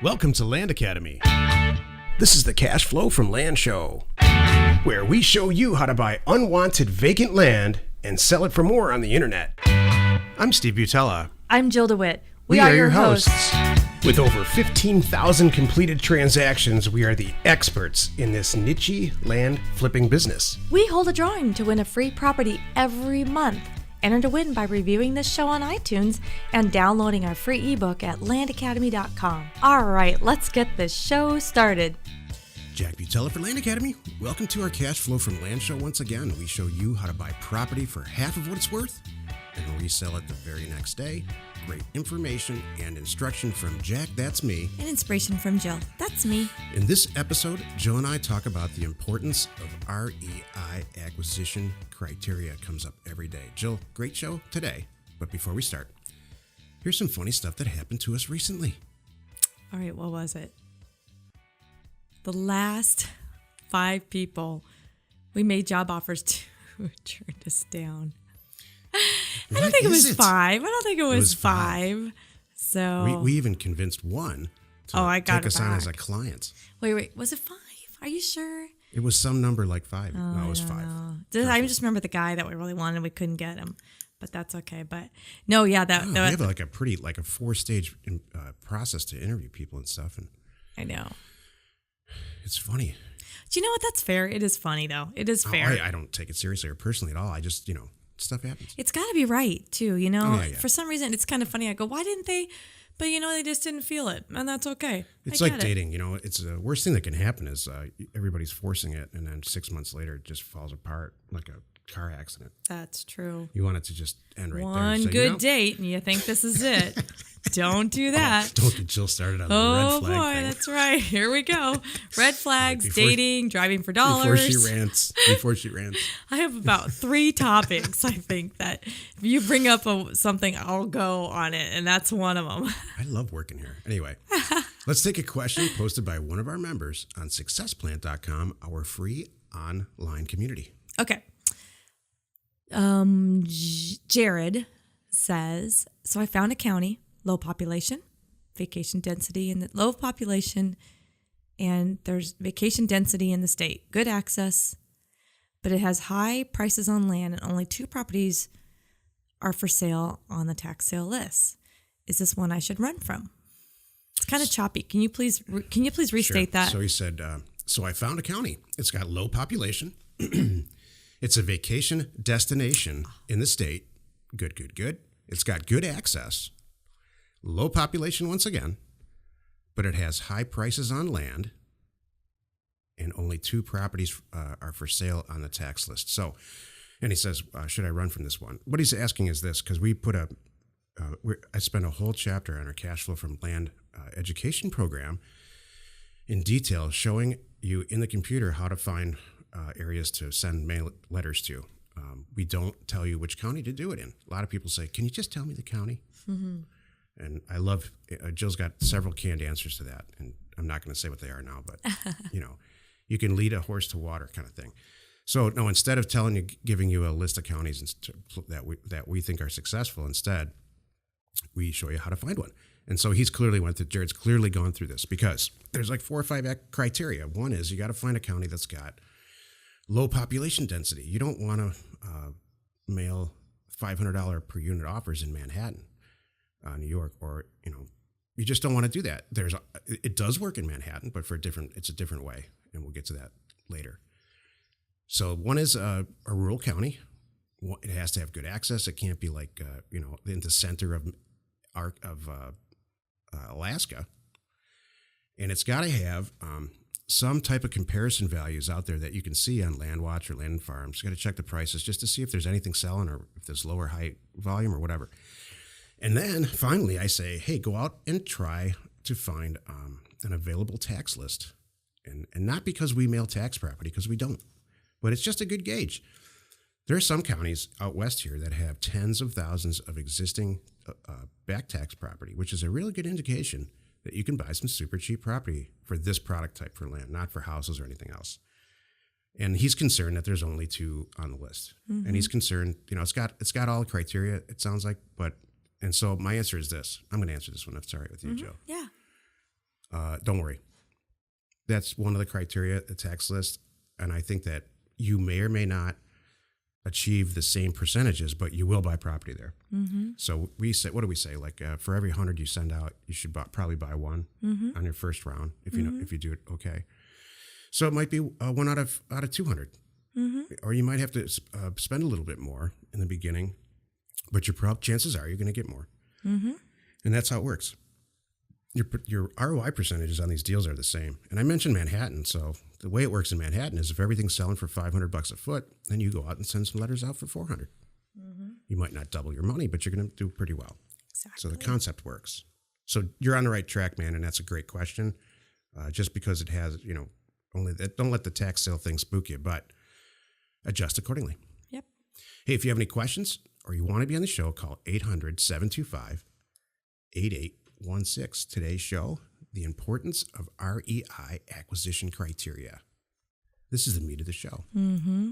Welcome to Land Academy. This is the Cash Flow from Land show, where we show you how to buy unwanted vacant land and sell it for more on the internet. I'm Steve Butala. I'm Jill DeWit. We are your hosts. With over 15,000 completed transactions, we are the experts in this niche land flipping business. We hold a drawing to win a free property every month. Enter to win by reviewing this show on iTunes and downloading our free ebook at landacademy.com. All right, let's get this show started. Jack Butala for Land Academy. Welcome to our Cash Flow from Land show once again. We show you how to buy property for half of what it's worth and resell it the very next day. Great information and instruction from Jack, that's me. And inspiration from Jill, that's me. In this episode, Jill and I talk about the importance of REI Acquisition Criteria. Comes up every day. Jill, great show today. But before we start, here's some funny stuff that happened to us recently. All right, what was it? The last 5 people we made job offers to turned us down. I don't think it was 5. I don't think it was 5. So we even convinced one to take us on as a client. Wait, was it 5? Are you sure? It was some number like 5. No, it was 5. I just remember the guy that we really wanted and we couldn't get him. But that's okay. But no, yeah, we have like a 4-stage process to interview people and stuff, and I know. It's funny. Do you know what? That's fair. It is funny though. It is fair. I don't take it seriously or personally at all. I just, stuff happens. It's got to be right too, Yeah. For some reason, it's kind of funny. I go, why didn't they? But they just didn't feel it, and that's okay. It's like dating. It's the worst thing that can happen is everybody's forcing it, and then 6 months later, it just falls apart like a car accident. That's true. You want it to just end right there. One good date, and you think this is it. Don't do that. Don't get Jill started on the red flag. Oh boy, thing. That's right. Here we go. Red flags, dating, driving for dollars. Before she rants. I have about 3 topics, I think, that if you bring up something, I'll go on it, and that's one of them. I love working here. Anyway, let's take a question posted by one of our members on successplant.com, our free online community. Okay. Jared says, so I found a county, low population, vacation density, and low population, and there's vacation density in the state, good access, but it has high prices on land, and only 2 properties are for sale on the tax sale list. Is this one I should run from? It's kind of choppy. Can you please restate that? So he said, so I found a county. It's got low population. It's a vacation destination in the state. Good. It's got good access. Low population once again, but it has high prices on land, and only 2 properties are for sale on the tax list. So, and he says, should I run from this one? What he's asking is this, because we put I spent a whole chapter on our Cash Flow from Land education program in detail, showing you in the computer how to find areas to send mail letters to. We don't tell you which county to do it in. A lot of people say, can you just tell me the county? Mm-hmm. And I love, Jill's got several canned answers to that. And I'm not going to say what they are now, but you can lead a horse to water kind of thing. So no, instead of giving you a list of counties that we think are successful, instead we show you how to find one. And so Jared's clearly gone through this, because there's like 4 or 5 criteria. One is you got to find a county that's got low population density. You don't want to mail $500 per unit offers in Manhattan, New York, or you just don't want to do that. It does work in Manhattan, but it's a different way, and we'll get to that later. So one is a rural county. It has to have good access. It can't be like in the center of Alaska, and it's got to have some type of comparison values out there that you can see on LandWatch or Land Farms. You got to check the prices just to see if there's anything selling or if there's lower high volume or whatever. And then finally, I say, hey, go out and try to find an available tax list. And not because we mail tax property, because we don't, but it's just a good gauge. There are some counties out west here that have tens of thousands of existing back tax property, which is a really good indication that you can buy some super cheap property for this product type for land, not for houses or anything else. And he's concerned that there's only 2 on the list. Mm-hmm. And he's concerned, it's got all the criteria, it sounds like, and so my answer is this. I'm going to answer this one if it's all right with you, mm-hmm. Joe. Yeah. don't worry. That's one of the criteria, the tax list. And I think that you may or may not achieve the same percentages, but you will buy property there. Mm-hmm. So we say, what do we say? Like for every 100 you send out, you should probably buy one on your first round if you know if you do it okay. So it might be one out of 200, or you might have to spend a little bit more in the beginning, but your chances are you're going to get more, and that's how it works. Your ROI percentages on these deals are the same. And I mentioned Manhattan. So the way it works in Manhattan is if everything's selling for $500 a foot, then you go out and send some letters out for $400. You might not double your money, but you're going to do pretty well. Exactly. So the concept works. So you're on the right track, man. And that's a great question. Just because it has, only that, don't let the tax sale thing spook you, but adjust accordingly. Yep. Hey, if you have any questions or you want to be on the show, call 800-725-8816. Today's show, the importance of REI Acquisition Criteria. This is the meat of the show. Mm-hmm.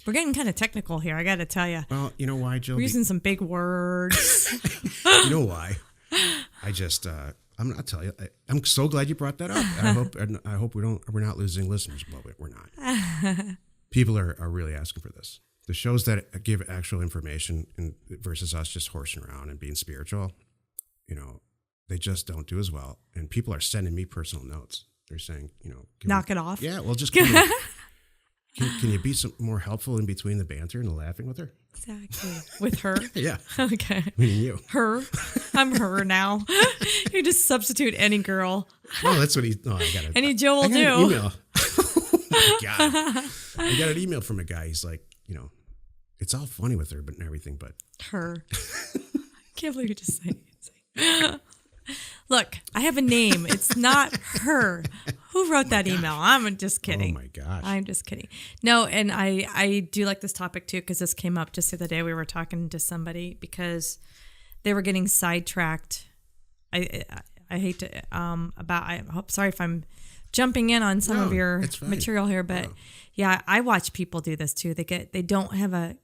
We're getting kind of technical here, I got to tell you. Well, you know why, Jill? We're using some big words. You know why? I'll tell you. I'm so glad you brought that up. I hope we're not losing listeners. Well, we're not. People are really asking for this. The shows that give actual information versus us just horsing around and being spiritual, they just don't do as well. And people are sending me personal notes. They're saying, knock it off. Yeah, well, just can you be some more helpful in between the banter and the laughing with her? Exactly. With her? Yeah. Okay. Meaning you. Her. I'm her now. You just substitute any girl. No, that's what I got any Joe will do. An email. Oh my God. I got an email from a guy. He's like, it's all funny with her, but everything but her. I can't believe you just said it. Look, I have a name. It's not her. Who wrote that email? I'm just kidding. Oh my gosh. I'm just kidding. No, and I do like this topic too because this came up just the other day. We were talking to somebody because they were getting sidetracked. I hate to sorry if I'm jumping in on some of your material here, but yeah, I watch people do this too. They don't have a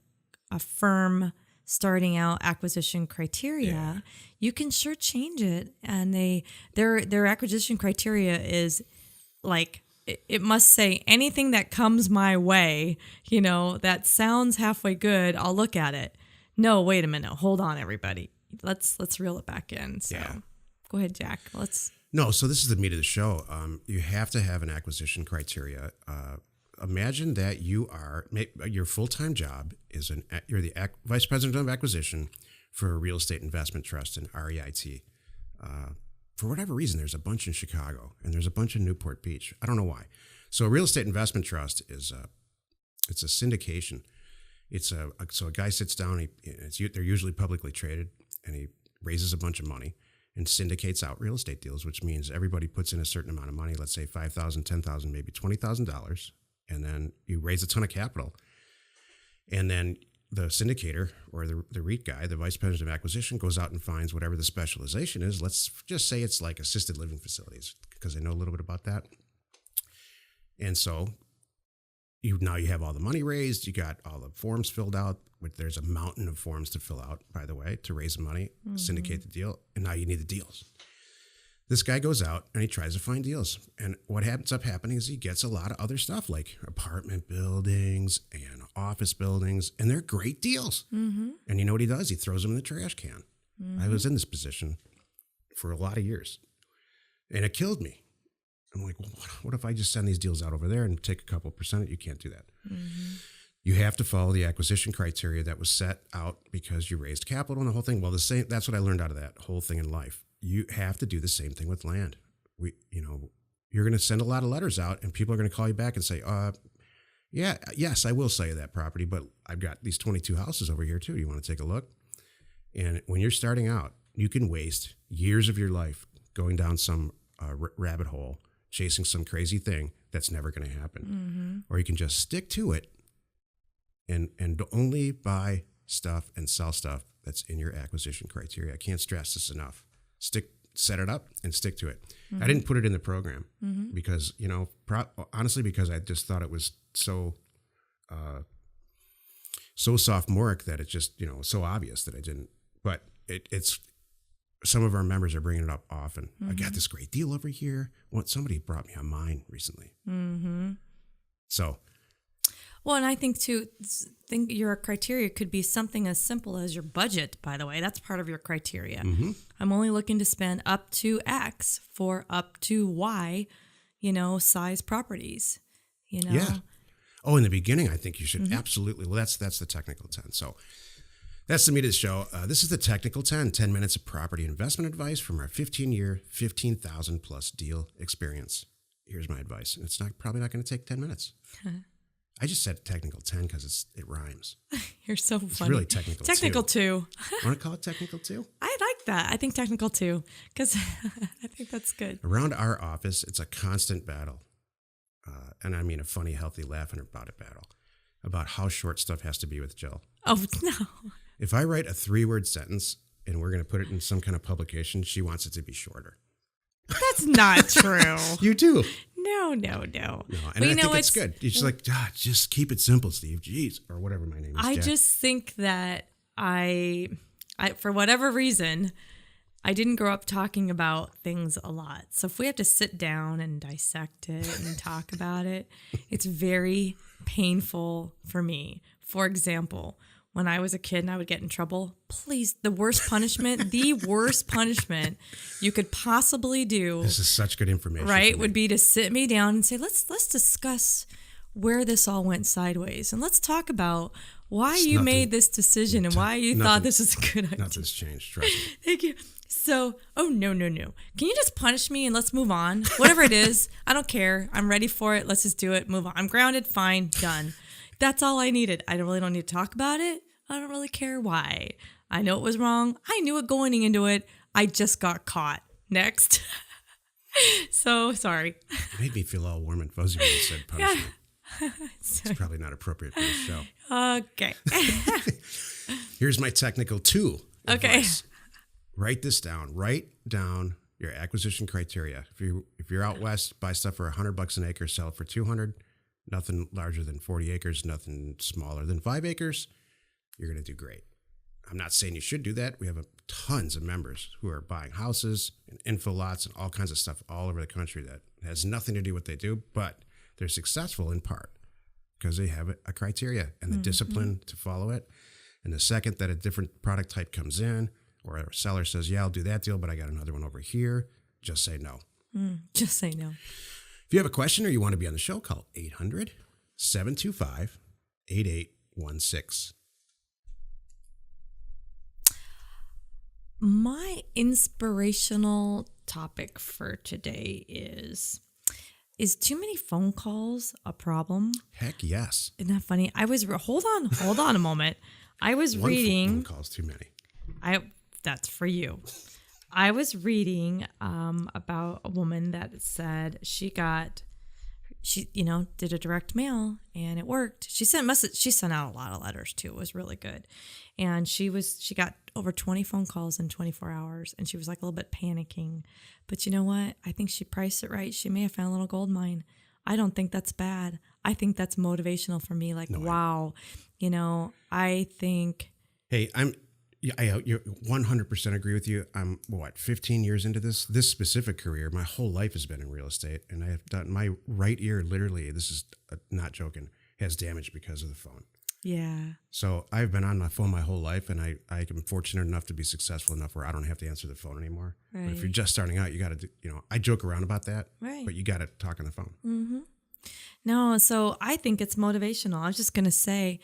firm starting out acquisition criteria. Yeah. You can sure change it, and their acquisition criteria is like it must say anything that comes my way, that sounds halfway good, I'll look at it. No, wait a minute, hold on, everybody. Let's reel it back in. So Go ahead, Jack. No, so this is the meat of the show. You have to have an acquisition criteria. Imagine that your full-time job is you're the vice president of acquisition for a real estate investment trust in REIT. For whatever reason, there's a bunch in Chicago and there's a bunch in Newport Beach. I don't know why. So a real estate investment trust it's a syndication. So a guy sits down. They're usually publicly traded, and he raises a bunch of money and syndicates out real estate deals, which means everybody puts in a certain amount of money. Let's say $5,000, $10,000, maybe $20,000. And then you raise a ton of capital. And then the syndicator or the REIT guy, the vice president of acquisition, goes out and finds whatever the specialization is. Let's just say it's like assisted living facilities, because I know a little bit about that. And so now you have all the money raised. You got all the forms filled out. There's a mountain of forms to fill out, by the way, to raise the money, syndicate the deal. And now you need the deals. This guy goes out and he tries to find deals. And what ends up happening is he gets a lot of other stuff like apartment buildings and office buildings, and they're great deals. Mm-hmm. And you know what he does? He throws them in the trash can. Mm-hmm. I was in this position for a lot of years, and it killed me. I'm like, well, what if I just send these deals out over there and take a couple percent? You can't do that. Mm-hmm. You have to follow the acquisition criteria that was set out because you raised capital and the whole thing. Well, that's what I learned out of that whole thing in life. You have to do the same thing with land. You're going to send a lot of letters out, and people are going to call you back and say, yes, I will sell you that property, but I've got these 22 houses over here too. You want to take a look? And when you're starting out, you can waste years of your life going down some rabbit hole, chasing some crazy thing that's never going to happen. Mm-hmm. Or you can just stick to it and only buy stuff and sell stuff that's in your acquisition criteria. I can't stress this enough. Set it up and stick to it. Mm-hmm. I didn't put it in the program because, honestly, because I just thought it was so sophomoric that it just, so obvious that I didn't. But it's some of our members are bringing it up often. I got this great deal over here. Well, somebody brought me on mine recently. So, well, and I think too, your criteria could be something as simple as your budget, by the way. That's part of your criteria. I'm only looking to spend up to X for up to Y, size properties, Yeah. Oh, in the beginning, I think you should absolutely. Well, that's the technical 10. So that's the meat of the show. This is the technical 10 minutes of property investment advice from our 15-year, 15,000 plus deal experience. Here's my advice. And it's probably not going to take 10 minutes. I just said technical 10 because it rhymes. You're so funny. It's really technical 2. Technical 2. Want to call it technical 2? I like that. I think technical 2 because I think that's good. Around our office, it's a constant battle. And I mean a funny, healthy, laughing about it battle about how short stuff has to be with Jill. Oh, no. If I write a 3-word sentence and we're going to put it in some kind of publication, she wants it to be shorter. That's not true. You do. No. No, and I think it's good. You're just like, just keep it simple, Steve. Jeez. Or whatever my name is. I Jack. just think that I, for whatever reason, I didn't grow up talking about things a lot. So if we have to sit down and dissect it and talk about it, it's very painful for me. For example, when I was a kid and I would get in trouble, please, the worst punishment you could possibly do. This is such good information. Right, would be to sit me down and say, let's discuss where this all went sideways. And let's talk about why you made this decision and why you thought this was a good idea. Nothing's changed, trust me. Thank you. So, no. Can you just punish me and let's move on? Whatever it is, I don't care. I'm ready for it. Let's just do it. Move on. I'm grounded. Fine. Done. That's all I needed. I don't need to talk about it. I don't really care why. I know it was wrong. I knew it going into it. I just got caught. Next. So, sorry. It made me feel all warm and fuzzy when you said punishment. Yeah. It's probably not appropriate for this show. Okay. Here's my technical 2 Okay. advice. Write this down. Write down your acquisition criteria. If you're out west, buy stuff for $100 an acre, sell it for $200. Nothing larger than 40 acres, nothing smaller than 5 acres. You're going to do great. I'm not saying you should do that. We have tons of members who are buying houses and info lots and all kinds of stuff all over the country that has nothing to do with what they do, but they're successful in part because they have a criteria and the discipline to follow it. And the second that a different product type comes in, or a seller says, yeah, I'll do that deal, but I got another one over here, just say no. Just say no. If you have a question or you want to be on the show, call 800-725-8816. My inspirational topic for today is too many phone calls a problem? Heck yes. Isn't that funny? Hold on a moment. I was reading. Phone calls too many. That's for you. I was reading about a woman that said she did a direct mail and it worked. She sent out a lot of letters too. It was really good. And she got over 20 phone calls in 24 hours and she was like a little bit panicking. But you know what? I think she priced it right. She may have found a little gold mine. I don't think that's bad. I think that's motivational for me. Like, wow, I think. Hey, I 100% agree with you. I'm 15 years into this specific career. My whole life has been in real estate, and I have done my right ear. Literally, this is not joking, has damage because of the phone. Yeah. So I've been on my phone my whole life, and I am fortunate enough to be successful enough where I don't have to answer the phone anymore. Right. But if you're just starting out, you got to do. I joke around about that. Right. But you got to talk on the phone. Mm-hmm. No, so I think it's motivational. I was just gonna say.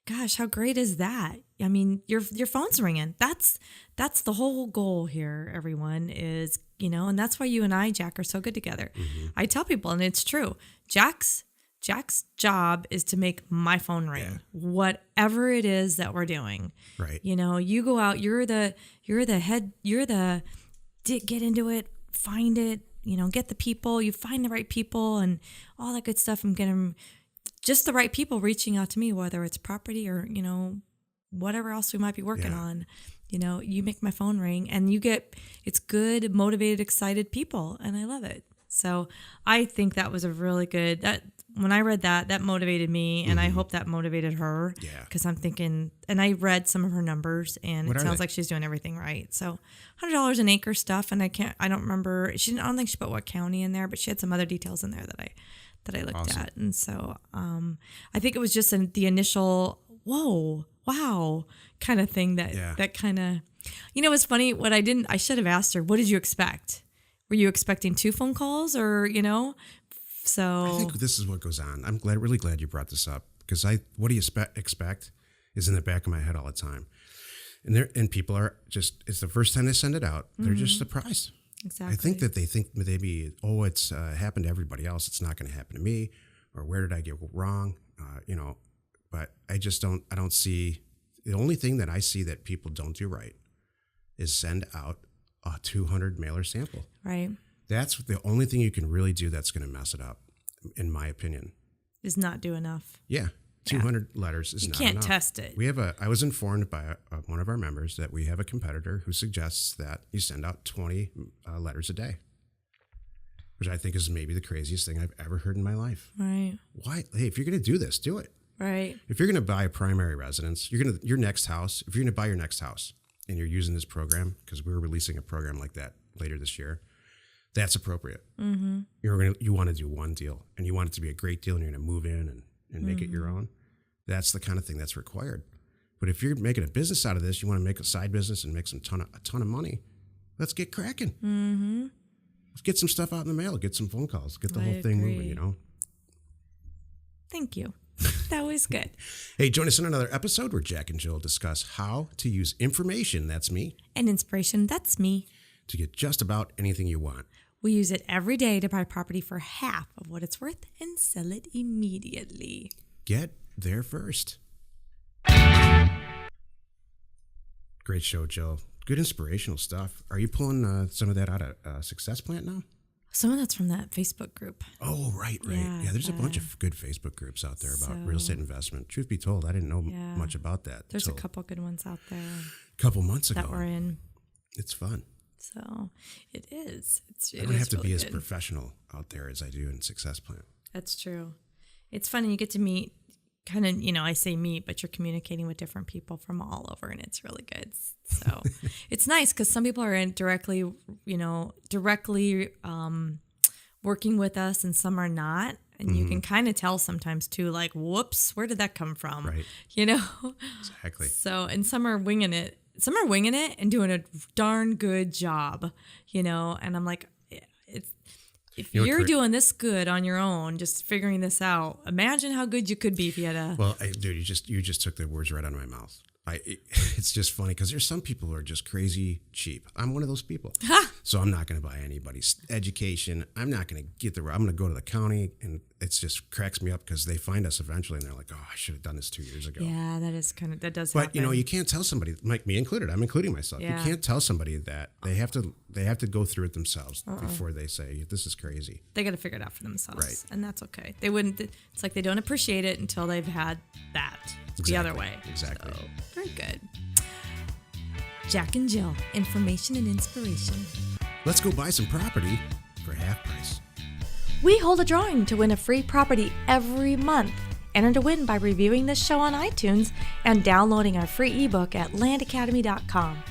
Gosh, how great is that? I mean, your phone's ringing. That's the whole goal here, everyone, is, and that's why you and I, Jack, are so good together. Mm-hmm. I tell people, and it's true, Jack's job is to make my phone ring, whatever it is that we're doing. Right. You go out, you're the head, get into it, find it, get the people, you find the right people and all that good stuff. I'm getting just the right people reaching out to me, whether it's property or, whatever else we might be working on. You make my phone ring and it's good, motivated, excited people. And I love it. So I think that was a really good, that when I read that motivated me, and I hope that motivated her. Yeah. Because I'm thinking, and I read some of her numbers, and What it are sounds they? like she's doing everything right. So $100 an acre stuff, and I don't remember, I don't think she put what county in there, but she had some other details in there that I looked Awesome. at. And so I think it was just the initial, whoa, wow, kind of thing that kind of, it's funny. I should have asked her, what did you expect? Were you expecting 2 phone calls or, So I think this is what goes on. I'm really glad you brought this up, because what do you expect is in the back of my head all the time. And people are just, it's the first time they send it out. They're just surprised. Exactly. I think that they think maybe, it's happened to everybody else. It's not going to happen to me, or where did I get wrong? But I don't see, the only thing that I see that people don't do right is send out a 200 mailer sample. Right. That's the only thing you can really do that's going to mess it up, in my opinion. Is not do enough. Yeah. 200 letters is not enough. You can't test it. I was informed by one of our members that we have a competitor who suggests that you send out 20 letters a day, which I think is maybe the craziest thing I've ever heard in my life. Right. Why? Hey, if you're going to do this, do it. Right. If you're going to buy a primary residence, if you're going to buy your next house and you're using this program, because we're releasing a program like that later this year, that's appropriate. Mm-hmm. You want to do one deal, and you want it to be a great deal, and you're going to move in and make it your own. That's the kind of thing that's required. But if you're making a business out of this, you want to make a side business and make a ton of money, let's get cracking. Mm-hmm. Let's get some stuff out in the mail, get some phone calls, get the whole thing moving, Thank you. That was good. Hey, join us in another episode where Jack and Jill discuss how to use information, that's me, And inspiration, that's me. to get just about anything you want. We use it every day to buy property for half of what it's worth and sell it immediately. Get there first. Great show, Jill. Good inspirational stuff. Are you pulling some of that out of Success Plant now? Some of that's from that Facebook group. Oh, right. Yeah, there's a bunch of good Facebook groups out there about real estate investment. Truth be told, I didn't know much about that. There's a couple good ones out there A couple months ago. that we're in. It's fun. So it is. I don't have to be as professional out there as I do in Success Plant. That's true. It's fun, and you get to meet kind of, I say meet, but you're communicating with different people from all over, and it's really good. So it's nice because some people are directly working with us, and some are not. And you can kind of tell sometimes too, like, whoops, where did that come from? Right. Exactly. So, and some are winging it. Some are winging it and doing a darn good job, and I'm like, if you're doing this good on your own, just figuring this out, imagine how good you could be if you had a... Well, dude, you just took the words right out of my mouth. It's just funny because there's some people who are just crazy cheap. I'm one of those people. So I'm not going to buy anybody's education. I'm not going to I'm going to go to the county, and it just cracks me up because they find us eventually and they're like, oh, I should have done this 2 years ago. Yeah, that does But happen. you can't tell somebody, like me included, I'm including myself. Yeah. You can't tell somebody that. They have to go through it themselves before they say, this is crazy. They got to figure it out for themselves. Right. And that's okay. It's like they don't appreciate it until they've had that. It's the other way. Exactly. So, very good. Jack and Jill, information and inspiration. Let's go buy some property for half price. We hold a drawing to win a free property every month. Enter to win by reviewing this show on iTunes and downloading our free ebook at landacademy.com.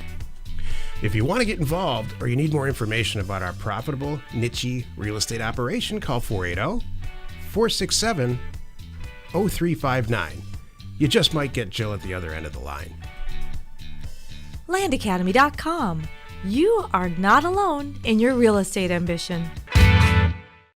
If you want to get involved or you need more information about our profitable, niche real estate operation, call 480-467-0359. You just might get Jill at the other end of the line. landacademy.com. You are not alone in your real estate ambition.